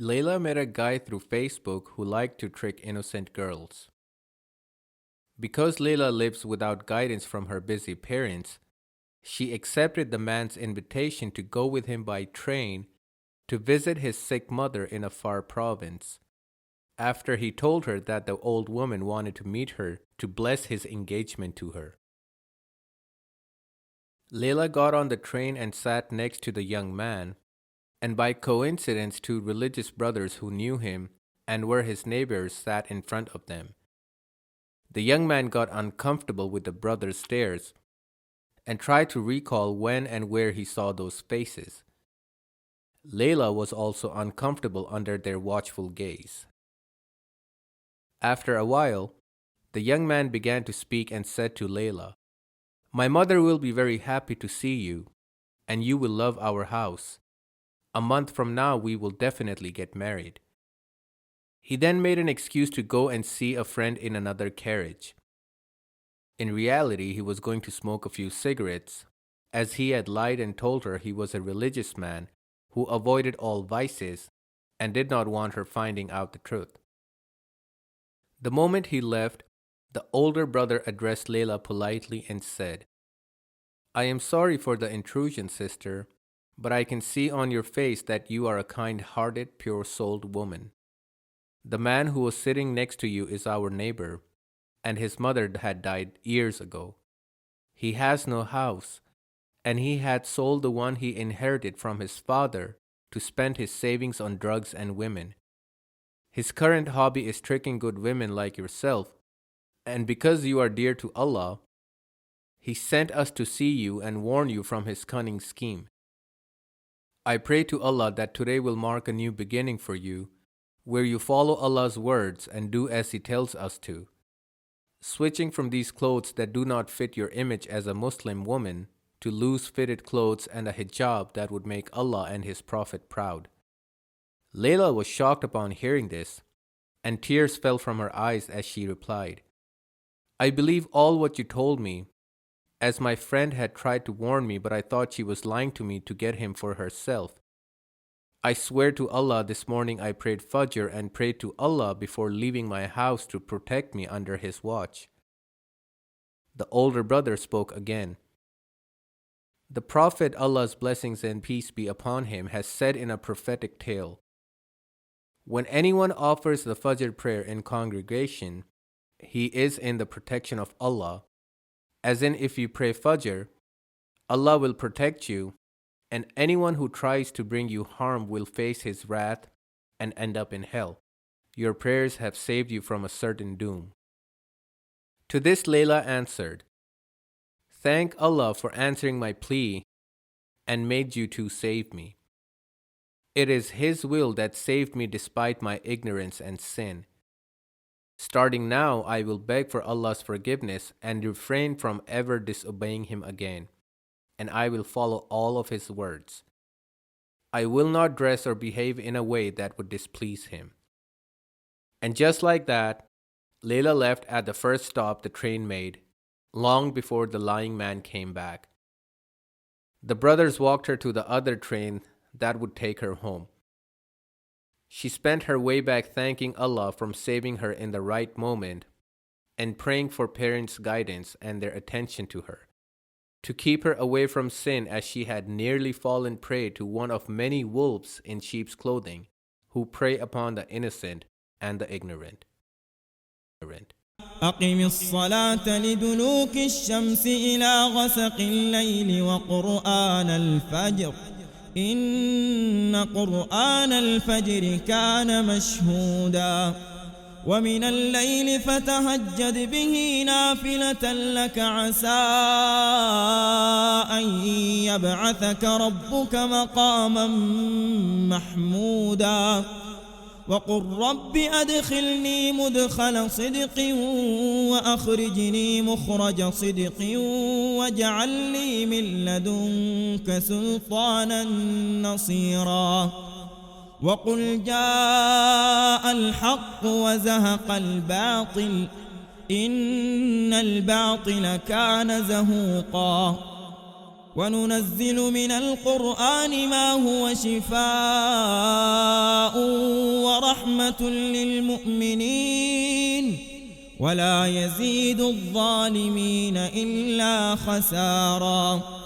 Layla met a guy through Facebook who liked to trick innocent girls. Because Layla lives without guidance from her busy parents, she accepted the man's invitation to go with him by train to visit his sick mother in a far province. After he told her that the old woman wanted to meet her to bless his engagement to her. Layla got on the train and sat next to the young man, and by coincidence, two religious brothers who knew him and were his neighbors sat in front of them. The young man got uncomfortable with the brothers' stares and tried to recall when and where he saw those faces. Layla was also uncomfortable under their watchful gaze. After a while, the young man began to speak and said to Layla, "My mother will be very happy to see you, and you will love our house. A month from now, we will definitely get married." He then made an excuse to go and see a friend in another carriage. In reality, he was going to smoke a few cigarettes, as he had lied and told her he was a religious man who avoided all vices and did not want her finding out the truth. The moment he left, the older brother addressed Layla politely and said, "I am sorry for the intrusion, sister, but I can see on your face that you are a kind-hearted, pure-souled woman. The man who was sitting next to you is our neighbor, and his mother had died years ago. He has no house, and he had sold the one he inherited from his father to spend his savings on drugs and women. His current hobby is tricking good women like yourself, and because you are dear to Allah, He sent us to see you and warn you from his cunning scheme. I pray to Allah that today will mark a new beginning for you, where you follow Allah's words and do as He tells us to. Switching from these clothes that do not fit your image as a Muslim woman to loose fitted clothes and a hijab that would make Allah and His Prophet proud." Layla was shocked upon hearing this, and tears fell from her eyes as she replied, "I believe all what you told me, as my friend had tried to warn me, but I thought she was lying to me to get him for herself. I swear to Allah, this morning I prayed Fajr and prayed to Allah before leaving my house to protect me under His watch." The older brother spoke again. "The Prophet, Allah's blessings and peace be upon him, has said in a prophetic tale, when anyone offers the Fajr prayer in congregation, he is in the protection of Allah, as in if you pray Fajr, Allah will protect you, and anyone who tries to bring you harm will face His wrath and end up in hell. Your prayers have saved you from a certain doom." To this Layla answered, "Thank Allah for answering my plea and made you to save me. It is His will that saved me despite my ignorance and sin. Starting now, I will beg for Allah's forgiveness and refrain from ever disobeying Him again, and I will follow all of His words. I will not dress or behave in a way that would displease Him." And just like that, Layla left at the first stop the train made, long before the lying man came back. The brothers walked her to the other train that would take her home. She spent her way back thanking Allah for saving her in the right moment and praying for parents' guidance and their attention to her, to keep her away from sin, as she had nearly fallen prey to one of many wolves in sheep's clothing who prey upon the innocent and the ignorant. أقم الصلاة لدلوك الشمس إلى غسق الليل وقرآن الفجر إن قرآن الفجر كان مشهودا ومن الليل فتهجد به نافلة لك عسى أن يبعثك ربك مقاما محمودا وقل رب أدخلني مدخل صدق وأخرجني مخرج صدق واجعل لي من لدنك سلطانا نصيرا وقل جاء الحق وزهق الباطل إن الباطل كان زهوقا وننزل من القرآن ما هو شفاء ورحمة للمؤمنين ولا يزيد الظالمين إلا خسارا.